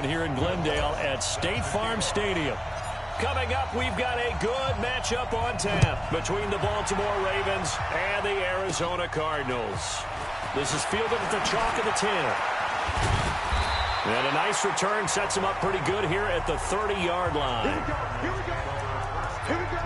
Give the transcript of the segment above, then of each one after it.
Here in Glendale at State Farm Stadium. Coming up, we've got a good matchup on tap between the Baltimore Ravens and the Arizona Cardinals. This is fielded at the chalk of the 10. And a nice return sets him up pretty good here at the 30-yard line. Here we go. Here we go. Here we go.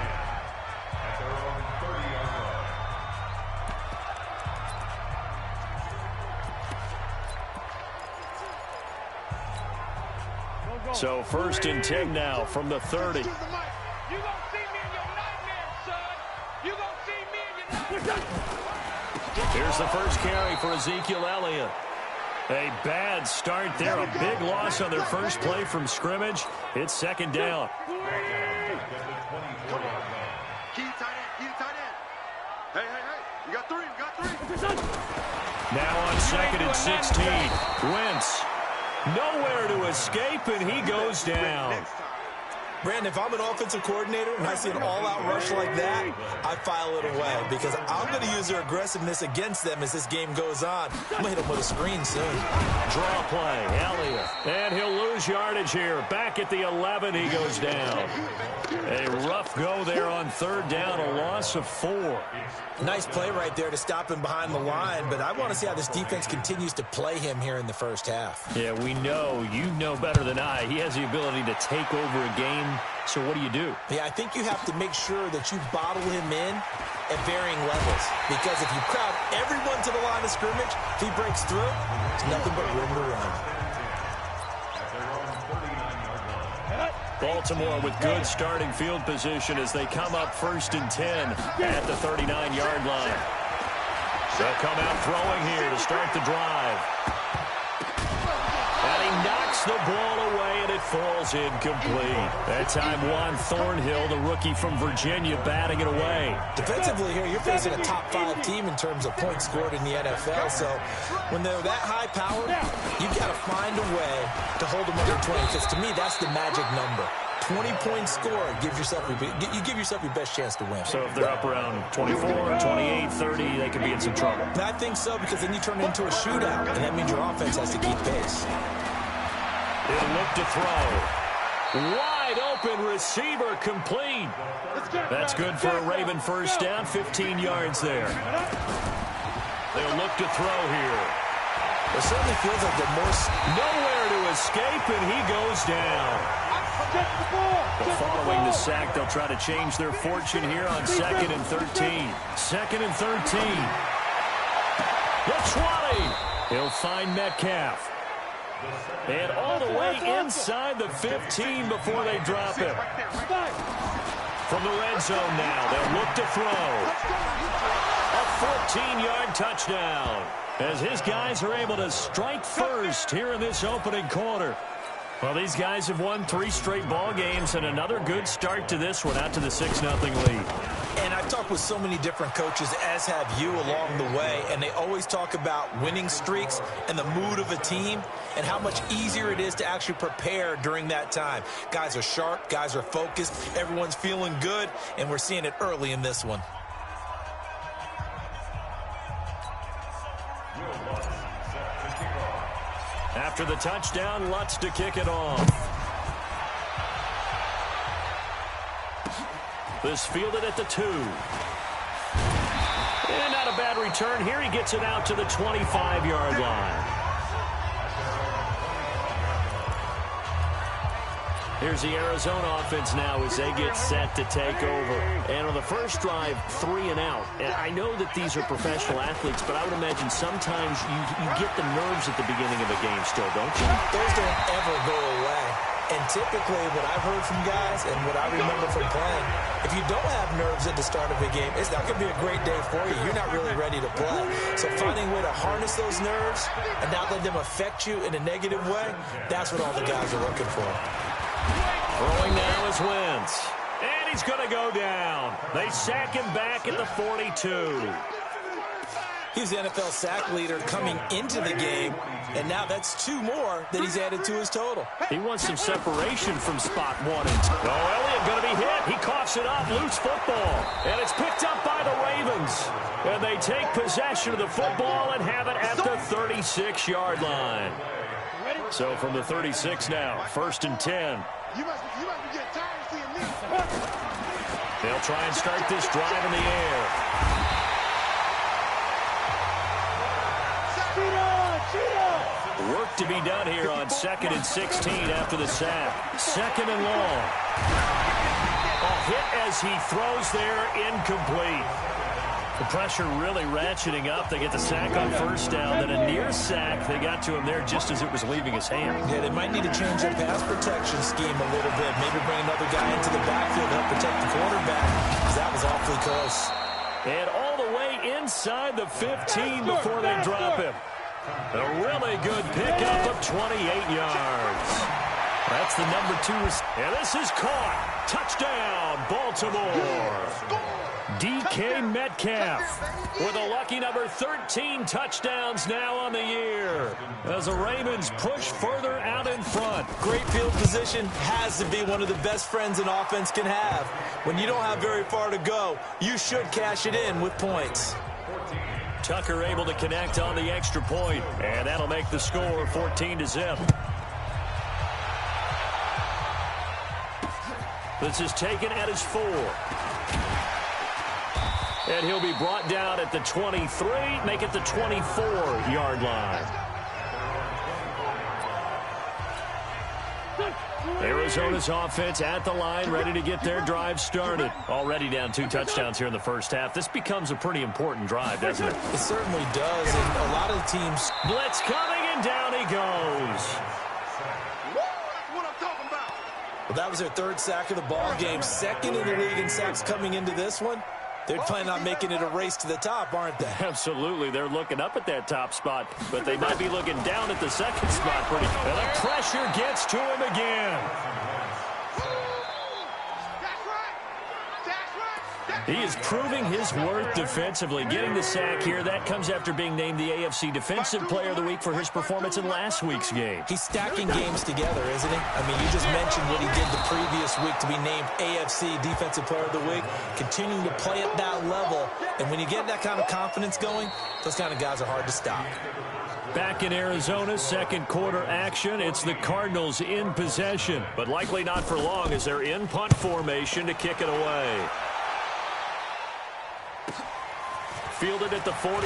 So first and 10 now from the 30. You gonna see me in your nightmares, son. You gonna see me in your nightmares. Here's the first carry for Ezekiel Elliott. A bad start there. A big loss on their first play from scrimmage. It's second down. Come on. Key tight end. Key tight end. Hey. You got three. Now on second and 16. Wentz. Nowhere to escape, and he goes down. Brandon, if I'm an offensive coordinator and I see an all-out rush like that, I file it away because I'm going to use their aggressiveness against them as this game goes on. I'm going to hit them with a screen soon. Draw play, Elliott. And he'll lose yardage here. Back at the 11, he goes down. A rough go there on third down, a loss of 4. Nice play right there to stop him behind the line, but I want to see how this defense continues to play him here in the first half. Yeah, we know, you know better than I, he has the ability to take over a game. So what do? Yeah, I think you have to make sure that you bottle him in at varying levels. Because if you crowd everyone to the line of scrimmage, if he breaks through, it's nothing but room to run. Baltimore with good starting field position as they come up first and 10 at the 39-yard line. They'll come out throwing here to start the drive. And he knocks the ball away, and it falls incomplete. That time, Juan Thornhill, the rookie from Virginia, batting it away. Defensively here, you're facing a top-5 team in terms of points scored in the NFL. So when they're that high-powered, you've got to find a way to hold them under 20. Because to me, that's the magic number. 20-point score gives yourself you give yourself your best chance to win. So if they're up around 24, 28, 30, they could be in some trouble. And I think so, because then you turn it into a shootout, and that means your offense has to keep pace. He'll look to throw. Wide open receiver complete. That's good for a Raven first down, 15 yards there. They'll look to throw here. It certainly feels like they're more... Nowhere to escape, and he goes down. Following the sack, they'll try to change their fortune here on 2nd and 13. 2nd and 13. The 20. He'll find Metcalf. And all the way inside the 15 before they drop him. From the red zone now, they'll look to throw. A 14-yard touchdown as his guys are able to strike first here in this opening quarter. Well, these guys have won 3 straight ball games, and another good start to this one out to the 6-0 lead. And I've talked with so many different coaches, as have you, along the way, and they always talk about winning streaks and the mood of a team and how much easier it is to actually prepare during that time. Guys are sharp, guys are focused, everyone's feeling good, and we're seeing it early in this one. After the touchdown, Lutz to kick it off. This fielded at the 2. And not a bad return here. He gets it out to the 25-yard line. Here's the Arizona offense now as they get set to take over. And on the first drive, 3 and out. And I know that these are professional athletes, but I would imagine sometimes you get the nerves at the beginning of a game still, don't you? Those don't ever go away. And typically what I've heard from guys and what I remember from playing, if you don't have nerves at the start of a game, it's not going to be a great day for you. You're not really ready to play. So finding a way to harness those nerves and not let them affect you in a negative way, that's what all the guys are looking for. Throwing now is Wentz. And he's going to go down. They sack him back at the 42. He's the NFL sack leader coming into the game, and now that's 2 more that he's added to his total. He wants some separation from spot 1 and 2. Oh, Elliott going to be hit. He coughs it up. Loose football. And it's picked up by the Ravens. And they take possession of the football and have it at the 36-yard line. So from the 36 now, 1st and 10. You must be getting tired of seeing me. They'll try and start this drive in the air. Work to be done here on 2nd and 16 after the sack. 2nd and long. A hit as he throws there, incomplete. The pressure really ratcheting up. They get the sack on 1st down, then a near sack. They got to him there just as it was leaving his hand. Yeah, they might need to change their pass protection scheme a little bit. Maybe bring another guy into the backfield to help protect the quarterback, because that was awfully close. And all the way inside the 15 before they drop him. A really good pickup of 28 yards. That's the number 2. And this is caught. Touchdown, Baltimore. DK Metcalf with a lucky number 13 touchdowns now on the year as the Ravens push further out in front. Great field position has to be one of the best friends an offense can have. When you don't have very far to go, you should cash it in with points. Tucker able to connect on the extra point, and that'll make the score 14-0. This is taken at his 4. And he'll be brought down at the 23, make it the 24-yard line. Arizona's offense at the line, ready to get their drive started. Already down 2 touchdowns here in the first half. This becomes a pretty important drive, doesn't it? It certainly does, and a lot of teams... Blitz coming, and down he goes. Well, that was their 3rd sack of the ball game. 2nd in the league in sacks coming into this one. They're planning on making it a race to the top, aren't they? Absolutely. They're looking up at that top spot, but they might be looking down at the 2nd spot. And the pressure gets to him again. He is proving his worth defensively, getting the sack here. That comes after being named the AFC Defensive Player of the Week for his performance in last week's game. He's stacking games together, isn't he? I mean, you just mentioned what he did the previous week to be named AFC Defensive Player of the Week, continuing to play at that level. And when you get that kind of confidence going, those kind of guys are hard to stop. Back in Arizona, 2nd quarter action. It's the Cardinals in possession, but likely not for long as they're in punt formation to kick it away. Fielded at the 43.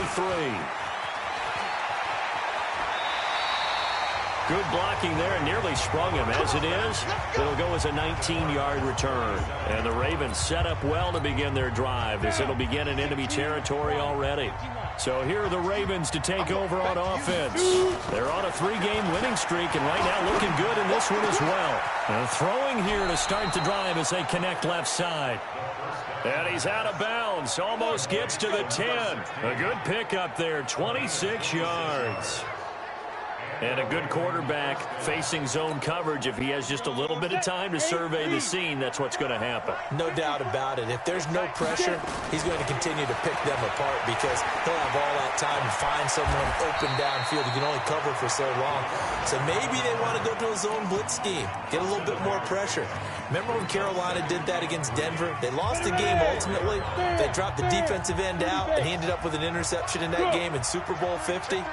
Good blocking there, and nearly sprung him. As it is, it'll go as a 19-yard return. And the Ravens set up well to begin their drive, as it'll begin in enemy territory already. So here are the Ravens to take over on offense. They're on a 3-game winning streak, and right now looking good in this one as well. And throwing here to start the drive as they connect left side. And he's out of bounds, almost gets to the 10. A good pickup there, 26 yards. And a good quarterback facing zone coverage. If he has just a little bit of time to survey the scene, that's what's going to happen. No doubt about it. If there's no pressure, he's going to continue to pick them apart because he'll have all that time to find someone open downfield. He can only cover for so long. So maybe they want to go to a zone blitz scheme, get a little bit more pressure. Remember when Carolina did that against Denver? They lost the game ultimately. They dropped the defensive end out, and he ended up with an interception in that game in Super Bowl 50.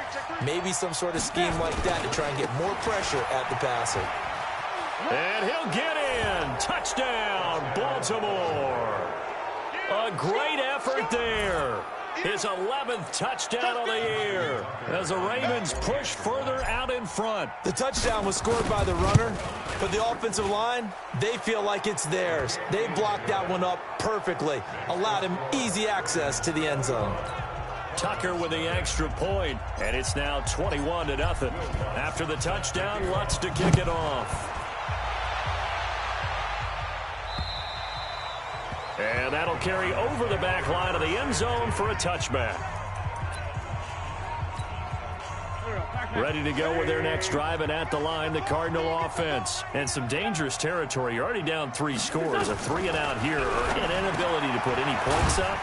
Maybe some sort of scheme like that to try and get more pressure at the passer. And he'll get in. Touchdown, Baltimore. A great effort there. His 11th touchdown of the year as the Ravens push further out in front. The touchdown was scored by the runner, but the offensive line, they feel like it's theirs. They blocked that one up perfectly, allowed him easy access to the end zone. Tucker with the extra point, and it's now 21-0. After the touchdown, Lutz to kick it off. And that'll carry over the back line of the end zone for a touchback. Ready to go with their next drive, and at the line, the Cardinal offense. And some dangerous territory. You're already down 3 scores. A 3-and-out here, or an inability to put any points up.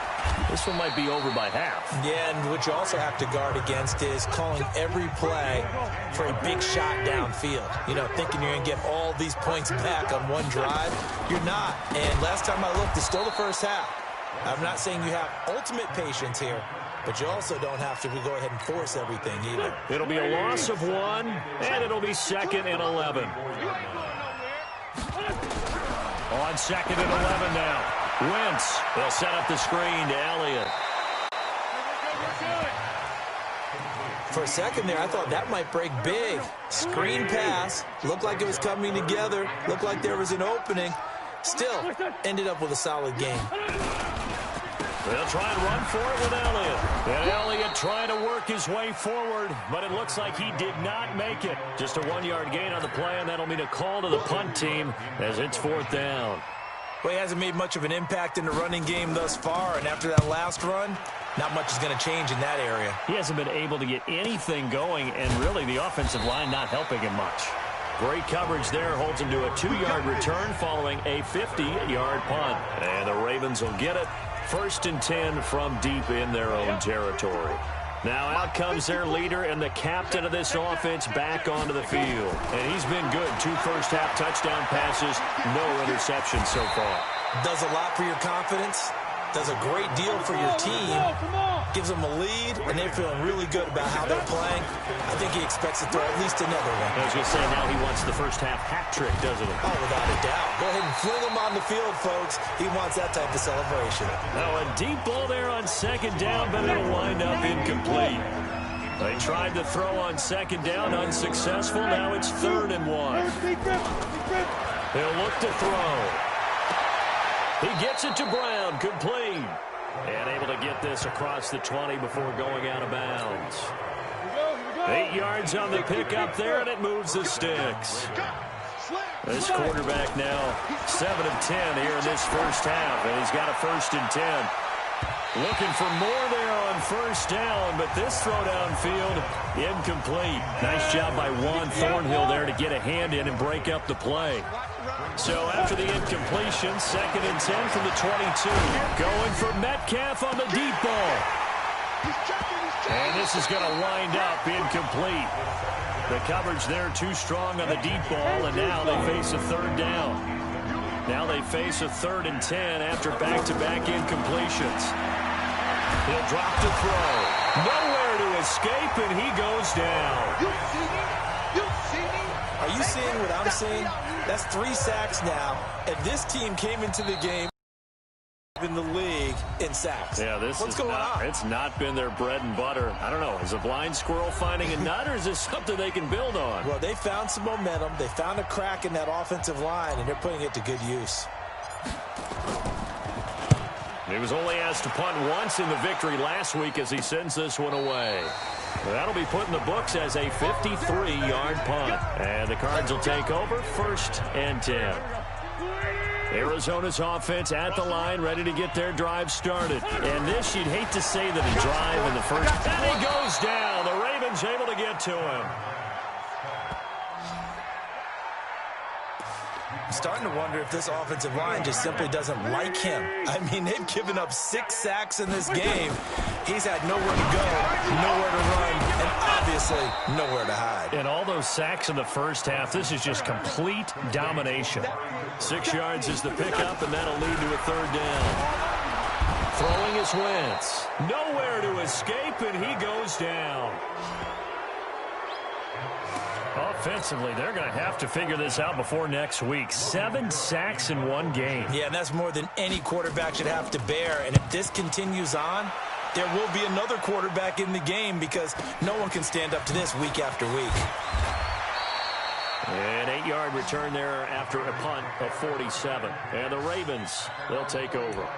This one might be over by half. Yeah, and what you also have to guard against is calling every play for a big shot downfield. You know, thinking you're going to get all these points back on one drive. You're not. And last time I looked, it's still the first half. I'm not saying you have ultimate patience here, but you also don't have to go ahead and force everything either. It'll be a loss of 1, and it'll be 2nd and 11. On 2nd and 11 now. Wentz, they'll set up the screen to Elliott. For a second there, I thought that might break big. Screen pass. Looked like it was coming together. Looked like there was an opening. Still, ended up with a solid game. They'll try and run for it with Elliott. And Elliott trying to work his way forward, but it looks like he did not make it. Just a 1-yard gain on the play, and that'll mean a call to the punt team as it's 4th down. Well, he hasn't made much of an impact in the running game thus far, and after that last run, not much is going to change in that area. He hasn't been able to get anything going, and really the offensive line not helping him much. Great coverage there, holds him to a 2-yard return following a 50-yard punt. And the Ravens will get it. 1st and 10 from deep in their own territory. Now out comes their leader and the captain of this offense back onto the field. And he's been good. 2 first-half touchdown passes, no interceptions so far. Does a lot for your confidence. Does a great deal for your team. Gives them a lead, and they're feeling really good about how they're playing. I think he expects to throw at least another one. I was going to say, now he wants the first-half hat trick, doesn't he? Oh, without a doubt. Go ahead and fling him on the field, folks. He wants that type of celebration. Now a deep ball there on 2nd down, but it'll wind up incomplete. They tried to throw on 2nd down, unsuccessful. Now it's 3rd and 1. He'll look to throw. He gets it to Brown, complete. And able to get this across the 20 before going out of bounds. 8 yards on the pickup there, and it moves the sticks. This quarterback now 7 of 10 here in this first half, and he's got a 1st and 10. Looking for more there on 1st down, but this throw downfield incomplete. Nice job by Juan Thornhill there to get a hand in and break up the play. So after the incompletion, 2nd and 10 from the 22. Going for Metcalf on the deep ball. And this is going to wind up incomplete. The coverage there too strong on the deep ball, and now they face a 3rd down. Now they face a 3rd and 10 after back-to-back incompletions. He'll drop to throw. Nowhere to escape, and he goes down. Are you seeing what I'm seeing? That's 3 sacks now, and this team came into the game in the league in sacks. Yeah, what's going on? It's not been their bread and butter. I don't know. Is a blind squirrel finding a nut, or is this something they can build on? Well, they found some momentum. They found a crack in that offensive line, and they're putting it to good use. He was only asked to punt once in the victory last week as he sends this one away. That'll be put in the books as a 53-yard punt. And the Cards will take over 1st and 10. Arizona's offense at the line, ready to get their drive started. And this, you'd hate to say that a drive in the first. And he goes down. The Ravens able to get to him. I'm starting to wonder if this offensive line just simply doesn't like him. I mean, they've given up 6 sacks in this game. He's had nowhere to go, nowhere to run, and obviously nowhere to hide. And all those sacks in the first half, this is just complete domination. 6 yards is the pickup, and that'll lead to a 3rd down. Throwing is Wentz. Nowhere to escape, and he goes down. Offensively, they're going to have to figure this out before next week. 7 sacks in 1 game. Yeah, and that's more than any quarterback should have to bear. And if this continues on, there will be another quarterback in the game because no one can stand up to this week after week. An 8-yard return there after a punt of 47. And the Ravens, they'll take over.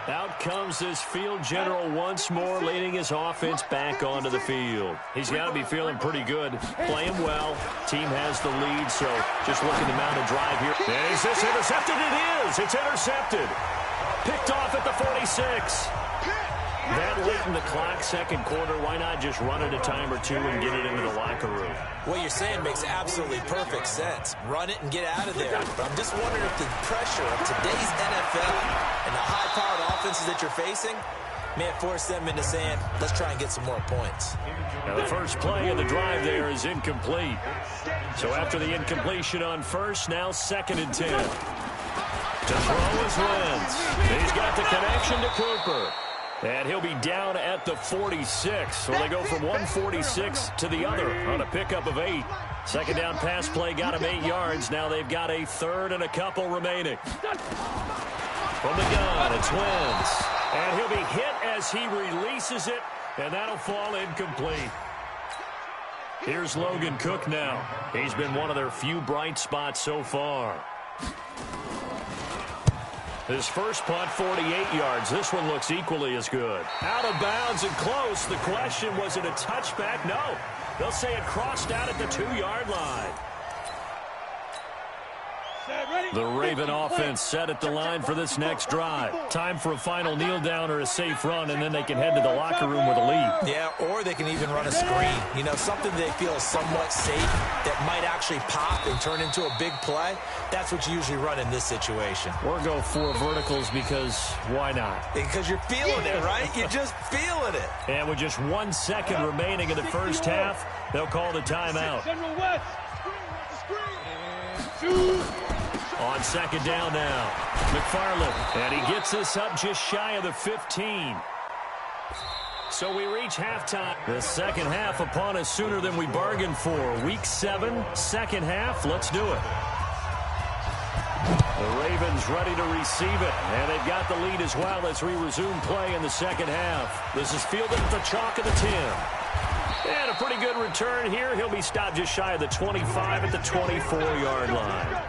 Out comes this field general once more, leading his offense back onto the field. He's got to be feeling pretty good, playing well. Team has the lead, so just looking to mount a drive here. And is this intercepted? It is. It's intercepted. Picked off at the 46. That late in the clock, 2nd quarter, why not just run it a time or 2 and get it into the locker room? What you're saying makes absolutely perfect sense. Run it and get out of there. But I'm just wondering if the pressure of today's NFL and the high-powered offenses that you're facing may force them into saying, let's try and get some more points. Now the first play of the drive there is incomplete. So after the incompletion on 1st, now 2nd and 10. To throw is Wentz. He's got the connection to Cooper. And he'll be down at the 46. So they go from 146 to the other on a pickup of 8. Second down pass play got him 8 yards. Now they've got a third and a couple remaining. From the gun, it's Wentz. And he'll be hit as he releases it, and that'll fall incomplete. Here's Logan Cook now. He's been one of their few bright spots so far. His first punt, 48 yards. This one looks equally as good. Out of bounds and close. The question, was it a touchback? No. They'll say it crossed out at the 2-yard line. The Raven offense set at the line for this next drive. Time for a final kneel down or a safe run, and then they can head to the locker room with a lead. Yeah, or they can even run a screen. You know, something they feel is somewhat safe that might actually pop and turn into a big play. That's what you usually run in this situation. Or go 4 verticals because why not? Because you're feeling it, right? You're just feeling it. And with just 1 second remaining in the first half, they'll call the timeout. On second down now, McFarland, and he gets this up just shy of the 15. So we reach halftime. The second half upon us sooner than we bargained for. Week 7, second half. Let's do it. The Ravens ready to receive it, and they've got the lead as well as we resume play in the second half. This is fielded at the chalk of the 10. And a pretty good return here. He'll be stopped just shy of the 25 at the 24-yard line.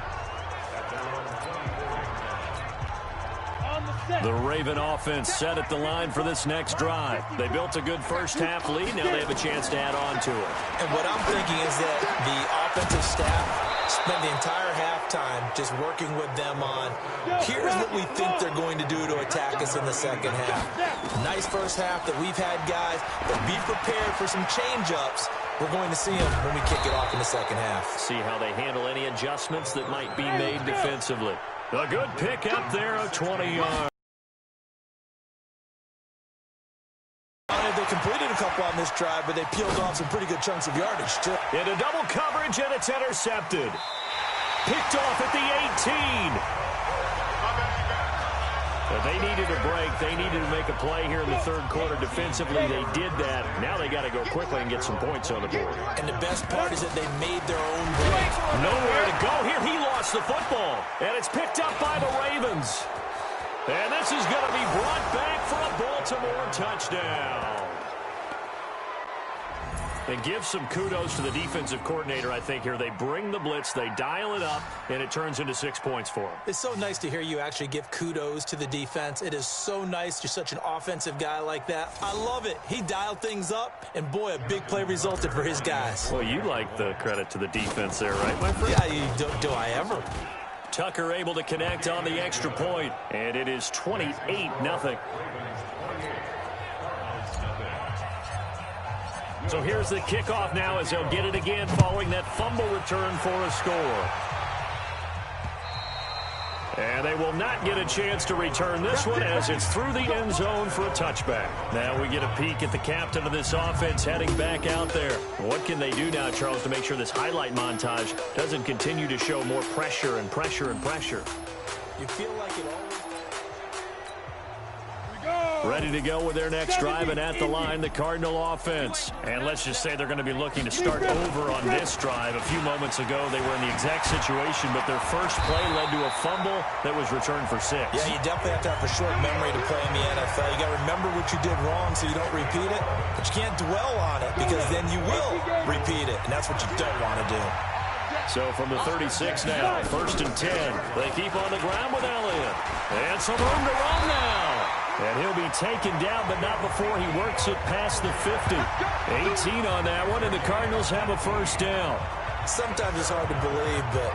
The Raven offense set at the line for this next drive. They built a good first-half lead. Now they have a chance to add on to it. And what I'm thinking is that the offensive staff spent the entire halftime just working with them on, here's what we think they're going to do to attack us in the second half. Nice first half that we've had, guys, but be prepared for some change-ups. We're going to see them when we kick it off in the second half. See how they handle any adjustments that might be made defensively. A good pick up there of 20 yards. They completed a couple on this drive, but they peeled off some pretty good chunks of yardage, too. Into double coverage, and it's intercepted. Picked off at the 18. But they needed a break. They needed to make a play here in the third quarter defensively. They did that. Now they got to go quickly and get some points on the board. And the best part is that they made their own break. Nowhere to go here. He lost the football. And it's picked up by the Ravens. And this is going to be brought back for a Baltimore touchdown. And give some kudos to the defensive coordinator, I think, here. They bring the blitz, they dial it up, and it turns into 6 points for them. It's so nice to hear you actually give kudos to the defense. It is so nice. You're such an offensive guy like that. I love it. He dialed things up, and, boy, a big play resulted for his guys. Well, you like the credit to the defense there, right, my friend? Yeah, do I ever? Tucker able to connect on the extra point, and it is 28-0. So here's the kickoff now as they'll get it again following that fumble return for a score. And they will not get a chance to return this one as it's through the end zone for a touchback. Now we get a peek at the captain of this offense heading back out there. What can they do now, Charles, to make sure this highlight montage doesn't continue to show more pressure and pressure and pressure? You feel like it always... Ready to go with their next drive, and at the line, the Cardinal offense. And let's just say they're going to be looking to start over on this drive. A few moments ago, they were in the exact situation, but their first play led to a fumble that was returned for 6. Yeah, you definitely have to have a short memory to play in the NFL. You got to remember what you did wrong so you don't repeat it, but you can't dwell on it because then you will repeat it, and that's what you don't want to do. So from the 36 now, 1st and 10. They keep on the ground with Elliott. And some room to run now. And he'll be taken down, but not before he works it past the 50. 18 on that one, and the Cardinals have a first down. Sometimes it's hard to believe, but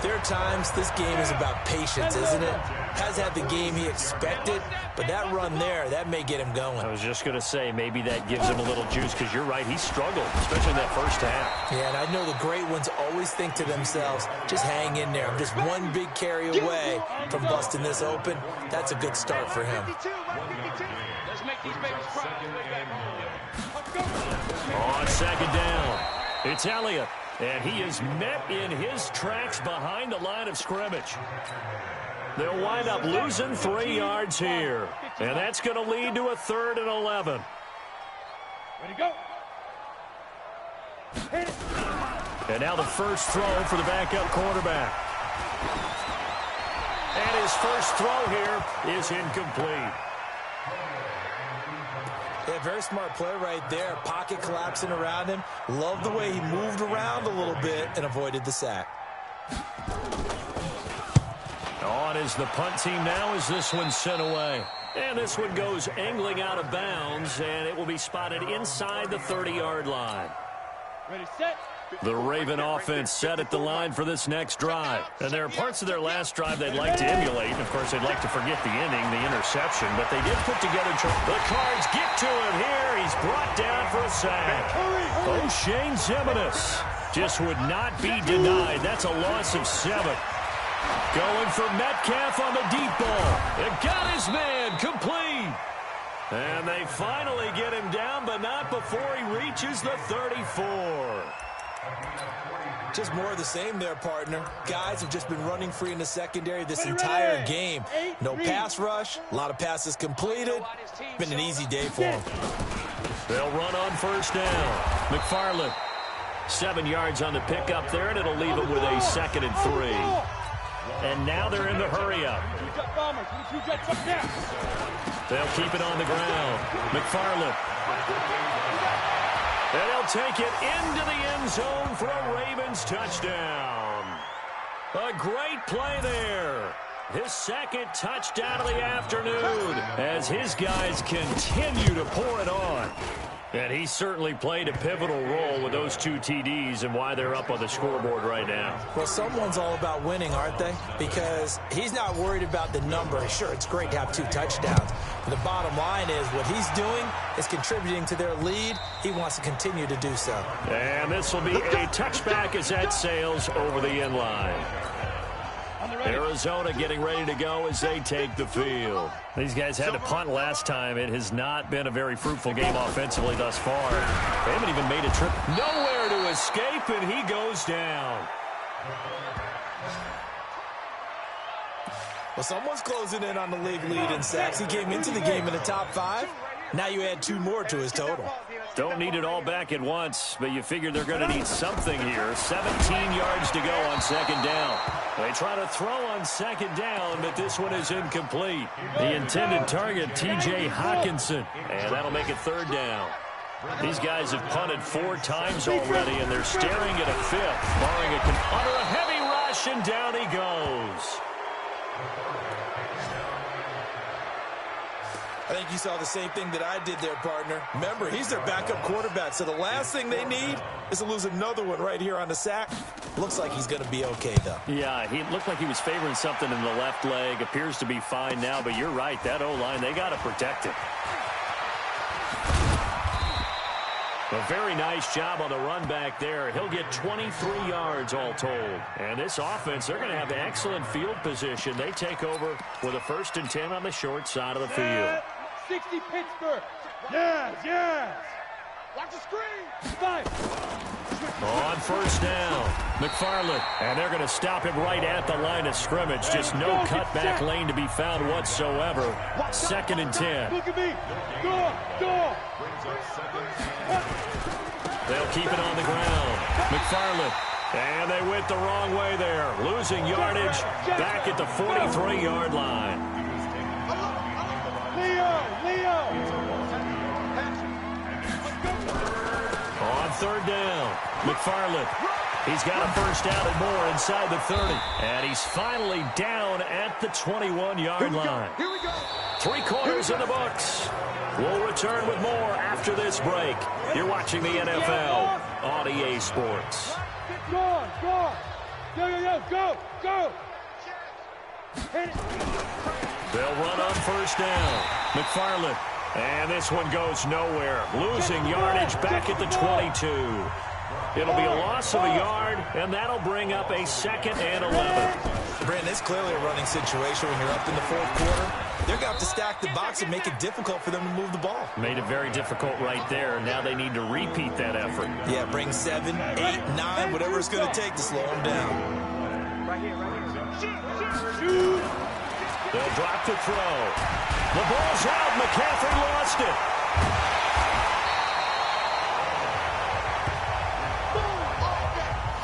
there are times this game is about patience, isn't it? Has had the game he expected, but that run there, that may get him going. I was just going to say, maybe that gives him a little juice, because you're right, he struggled, especially in that first half. Yeah, and I know the great ones always think to themselves, just hang in there. I'm just one big carry away from busting this open. That's a good start for him. Let's make these babies proud. On second down, it's Elliott. And he is met in his tracks behind the line of scrimmage. They'll wind up losing 3 yards here. And that's going to lead to a 3rd and 11. Ready, go. And now the first throw for the backup quarterback. And his first throw here is incomplete. Yeah, very smart play right there. Pocket collapsing around him. Love the way he moved around a little bit and avoided the sack. On is the punt team now as this one's sent away. And this one goes angling out of bounds, and it will be spotted inside the 30-yard line. Ready, set. The Raven offense set at the line for this next drive. And there are parts of their last drive they'd like to emulate. Of course, they'd like to forget the inning, the interception, but they did put together. The Cards get to him here. He's brought down for a sack. O'Shane Zimenez just would not be denied. That's a loss of 7. Going for Metcalf on the deep ball. It got his man complete. And they finally get him down, but not before he reaches the 34. Just more of the same there, partner. Guys have just been running free in the secondary this entire game. No pass rush, a lot of passes completed. Been an easy day for them. They'll run on first down. McFarland, 7 yards on the pickup there, and it'll leave them with a 2nd and 3. And now they're in the hurry-up. They'll keep it on the ground. McFarland. And he'll take it into the end zone for a Ravens touchdown. A great play there. His 2nd touchdown of the afternoon as his guys continue to pour it on. And he certainly played a pivotal role with those 2 TDs and why they're up on the scoreboard right now. Well, someone's all about winning, aren't they? Because he's not worried about the number. Sure, it's great to have 2 touchdowns. But the bottom line is what he's doing is contributing to their lead. He wants to continue to do so. And this will be a touchback as that sails over the end line. Arizona getting ready to go as they take the field. These guys had to punt last time. It has not been a very fruitful game offensively thus far. They haven't even made a trip. Nowhere to escape, and he goes down. Well, someone's closing in on the league lead in sacks. He came into the game in the top 5. Now you add 2 more to his total. Don't need it all back at once, but you figure they're going to need something here. 17 yards to go on 2nd down. They try to throw on 2nd down, but this one is incomplete. The intended target, T.J. Hawkinson, and that'll make it 3rd down. These guys have punted 4 times already, and they're staring at a 5th, barring under a heavy rush, and down he goes. I think you saw the same thing that I did there, partner. Remember, he's their backup quarterback, so the last thing they need is to lose another one right here on the sack. Looks like he's going to be okay, though. Yeah, he looked like he was favoring something in the left leg. Appears to be fine now, but you're right. That O-line, they got to protect it. A very nice job on the run back there. He'll get 23 yards all told. And this offense, they're going to have excellent field position. They take over with a 1st and 10 on the short side of the field. 60 Pittsburgh. Yes, yes. Watch the screen. 5. On 1st down, McFarland. And they're going to stop him right at the line of scrimmage. Just no cutback lane to be found whatsoever. 2nd and 10. Look at me. Door. They'll keep it on the ground. McFarland. And they went the wrong way there. Losing yardage back at the 43-yard line. Leo. On 3rd down, McFarland. He's got a 1st down and more inside the 30. And he's finally down at the 21-yard line. Here we go. 3 quarters in the books. We'll return with more after this break. You're watching the NFL on EA Sports. Go. Hit it. They'll run on 1st down. McFarland. And this one goes nowhere. Losing yardage back at the 22. It'll be a loss of a yard, and that'll bring up a 2nd and 11. Brandon, it's clearly a running situation when you're up in the fourth quarter. They're going to have to stack the box and make it difficult for them to move the ball. Made it very difficult right there. Now they need to repeat that effort. Yeah, bring 7, 8, 9, whatever it's going to take to slow them down. They'll drop the throw. The ball's out. McCaffrey lost it.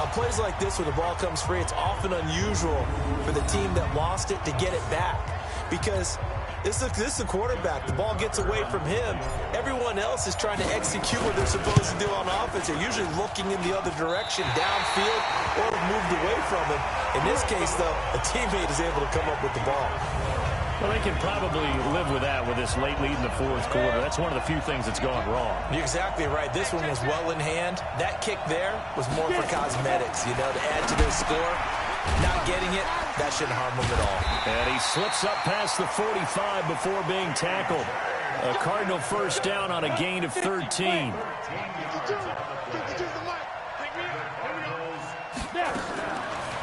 On plays like this where the ball comes free, it's often unusual for the team that lost it to get it back. Because this is a quarterback. The ball gets away from him. Everyone else is trying to execute what they're supposed to do on offense. They're usually looking in the other direction, downfield, or moved away from him. In this case, though, a teammate is able to come up with the ball. Well, they can probably live with that with this late lead in the fourth quarter. That's one of the few things that's gone wrong. You're exactly right. This one was well in hand. That kick there was more for cosmetics, you know, to add to their score. Not getting it, that shouldn't harm them at all. And he slips up past the 45 before being tackled. A Cardinal first down on a gain of 13.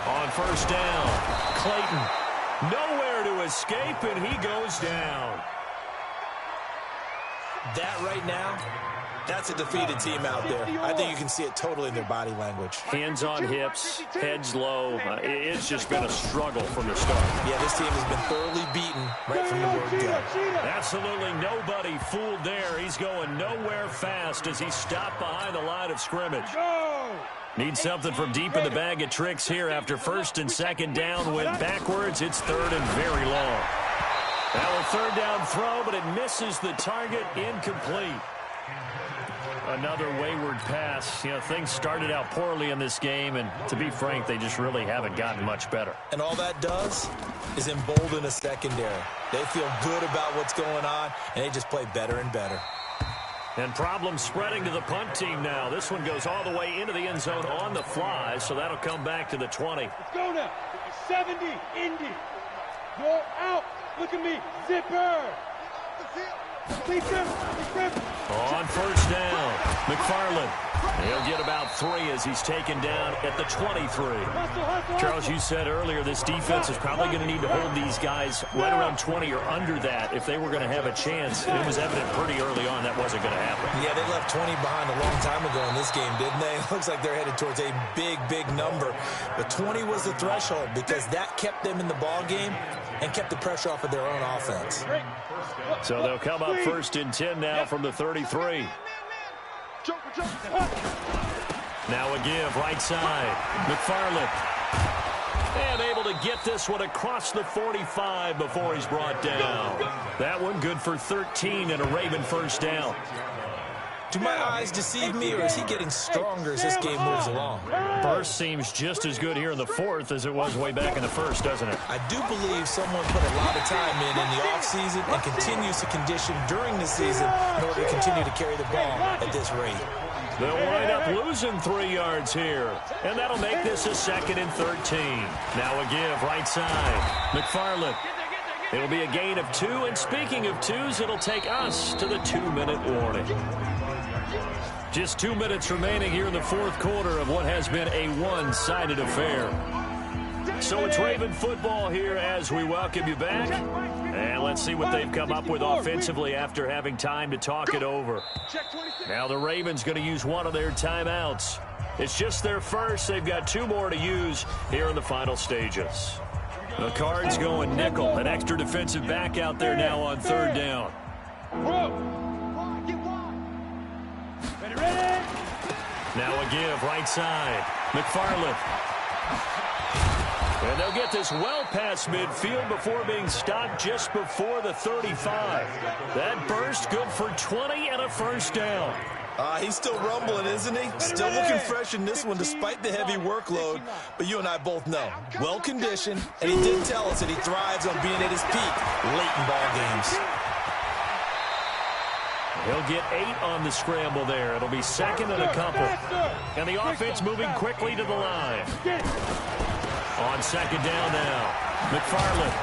On first down, Clayton. Nowhere to escape, and he goes down. That right now, that's a defeated team out there. I think you can see it totally in their body language. Hands on hips, heads low. It's just been a struggle from the start. Yeah, this team has been thoroughly beaten right from the word go. Absolutely nobody fooled there. He's going nowhere fast as he stopped behind the line of scrimmage. Needs something from deep in the bag of tricks here after first and second down went backwards. It's third and very long. Now a third down throw, but it misses the target, incomplete. Another wayward pass. You know, things started out poorly in this game, and to be frank, they just really haven't gotten much better. And all that does is embolden a secondary. They feel good about what's going on, and they just play better and better. And problems spreading to the punt team now. This one goes all the way into the end zone on the fly, so that'll come back to the 20. Let's go now. 70, Indy. You're out. Look at me. Zipper. On first down, McFarland. He'll get about 3 as he's taken down at the 23. Charles, you said earlier this defense is probably going to need to hold these guys right around 20 or under that if they were going to have a chance. It was evident pretty early on that wasn't going to happen. Yeah, they left 20 behind a long time ago in this game, didn't they? It looks like they're headed towards a big, big number. But 20 was the threshold because that kept them in the ball game and kept the pressure off of their own offense. So they'll come up first and 10 now from the 33. Now a give, right side. McFarland. And able to get this one across the 45 before he's brought down. That one good for 13 and a Raven first down. Do my eyes deceive me, or is he getting stronger as this game moves along? Burst seems just as good here in the fourth as it was way back in the first, doesn't it? I do believe someone put a lot of time in the offseason and continues to condition during the season in order to continue to carry the ball at this rate. They'll wind up losing 3 yards here, and that'll make this a 2nd and 13. Now a give, right side. McFarland. It'll be a gain of 2, and speaking of 2s, it'll take us to the 2-minute warning. Just 2 minutes remaining here in the fourth quarter of what has been a one-sided affair. So it's Raven football here as we welcome you back. And let's see what they've come up with offensively after having time to talk it over. Now the Ravens going to use one of their timeouts. It's just their first. They've got 2 more to use here in the final stages. The Cards going nickel. An extra defensive back out there now on third down. Now a give, right side. McFarland. And they'll get this well past midfield before being stopped just before the 35. That burst good for 20 and a first down. He's still rumbling, isn't he? Still looking fresh in this one despite the heavy workload. But you and I both know, well-conditioned, and he did tell us that he thrives on being at his peak late in ball games. He'll get 8 on the scramble there. It'll be 2nd and a couple. And the offense moving quickly to the line. On 2nd down now, McFarland.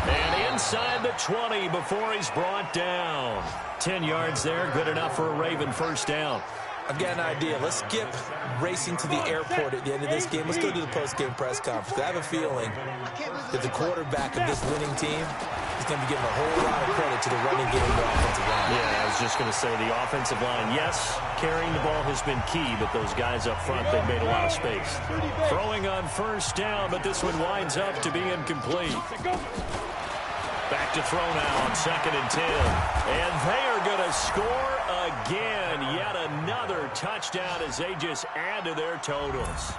And inside the 20 before he's brought down. 10 yards there, good enough for a Raven first down. I've got an idea. Let's skip racing to the airport at the end of this game. Let's go to the post-game press conference. I have a feeling that the quarterback of this winning team is going to be giving a whole lot of credit to the running game and the offensive line. Yeah, I was just going to say the offensive line, yes, carrying the ball has been key, but those guys up front, they've made a lot of space. Throwing on first down, but this one winds up to be incomplete. Back to throw now on 2nd and 10. And they are going to score again. Yet another touchdown as they just add to their totals.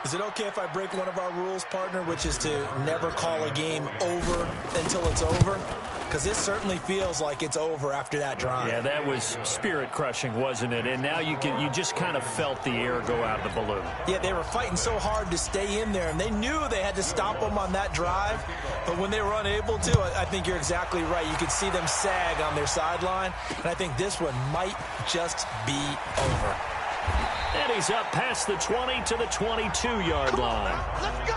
Is it okay if I break one of our rules, partner, which is to never call a game over until it's over? Because it certainly feels like it's over after that drive. Yeah, that was spirit-crushing, wasn't it? And now you just kind of felt the air go out of the balloon. Yeah, they were fighting so hard to stay in there, and they knew they had to stop them on that drive. But when they were unable to, I think you're exactly right. You could see them sag on their sideline, and I think this one might just be over. And he's up past the 20 to the 22-yard line. Let's go.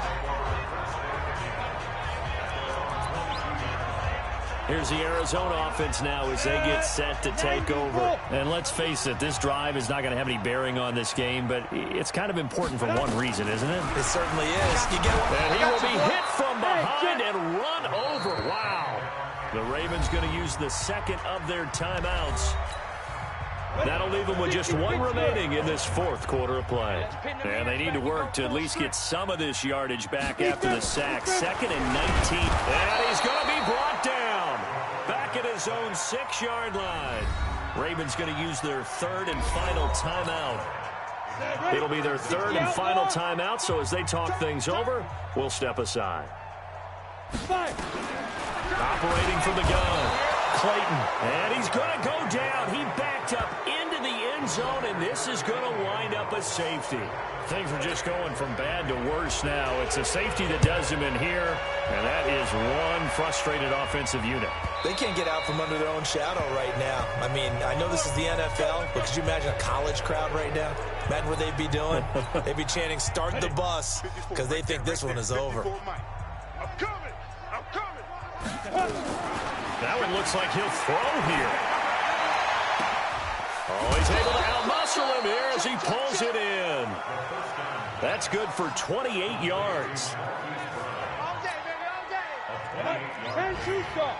Here's the Arizona offense now as they get set to take over. And let's face it, this drive is not going to have any bearing on this game, but it's kind of important for one reason, isn't it? It certainly is. You get one. And he will be hit from behind and run over. Wow. The Ravens going to use the second of their timeouts. That'll leave them with just one remaining in this 4th quarter of play. And they need to work to at least get some of this yardage back after the sack. 2nd and 19. And he's going to be brought down. Back at his own 6-yard line. Ravens going to use their 3rd and final timeout. It'll be their 3rd and final timeout, so as they talk things over, we'll step aside. Operating from the gun, Clayton. And he's going to go down. He backed up into the end zone, and this is going to wind up a safety. Things are just going from bad to worse now. It's a safety that does him in here, and that is one frustrated offensive unit. They can't get out from under their own shadow right now. I mean, I know this is the NFL, but could you imagine a college crowd right now? Imagine what they'd be doing. They'd be chanting, "Start the bus," because they think this one is over. I'm coming. I'm coming. That one looks like he'll throw here. Oh, he's able to outmuscle him here as he pulls it in. That's good for 28 yards. All day, baby, all day. And shoot off.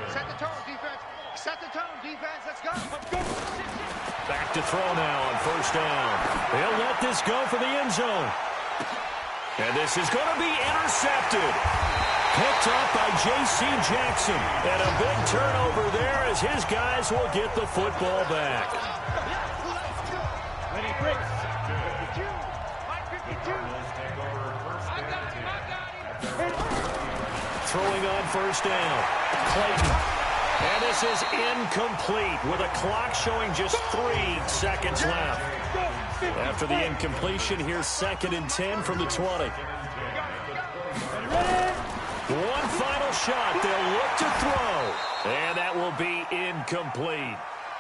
Set the tone, defense. Set the tone, defense. Let's go. Back to throw now on 1st down. They'll let this go for the end zone. And this is going to be intercepted. Picked up by J.C. Jackson. And a big turnover there as his guys will get the football back. Ready, break. 52. Mike 52. I got him. Throwing on 1st down. Clayton. And this is incomplete with a clock showing just 3 seconds left. After the incompletion, here's 2nd and 10 from the 20. One final shot. They'll look to throw. And that will be incomplete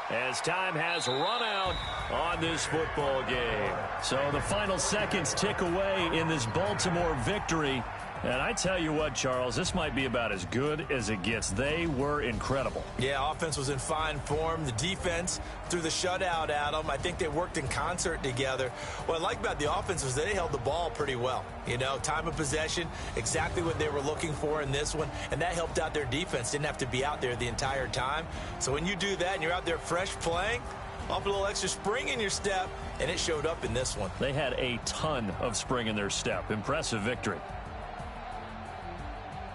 as time has run out on this football game. So the final seconds tick away in this Baltimore victory. And I tell you what, Charles, this might be about as good as it gets. They were incredible. Yeah, offense was in fine form. The defense threw the shutout at them. I think they worked in concert together. What I like about the offense was they held the ball pretty well. You know, time of possession, exactly what they were looking for in this one, and that helped out their defense. Didn't have to be out there the entire time. So when you do that and you're out there fresh playing, off a little extra spring in your step, and it showed up in this one. They had a ton of spring in their step. Impressive victory.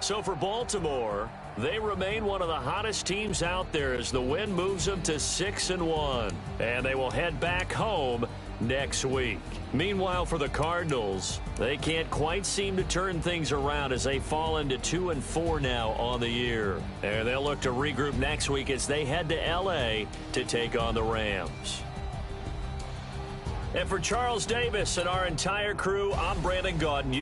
So for Baltimore, they remain one of the hottest teams out there as the win moves them to 6-1. And they will head back home next week. Meanwhile, for the Cardinals, they can't quite seem to turn things around as they fall into 2-4 now on the year. And they'll look to regroup next week as they head to L.A. to take on the Rams. And for Charles Davis and our entire crew, I'm Brandon Gaudin.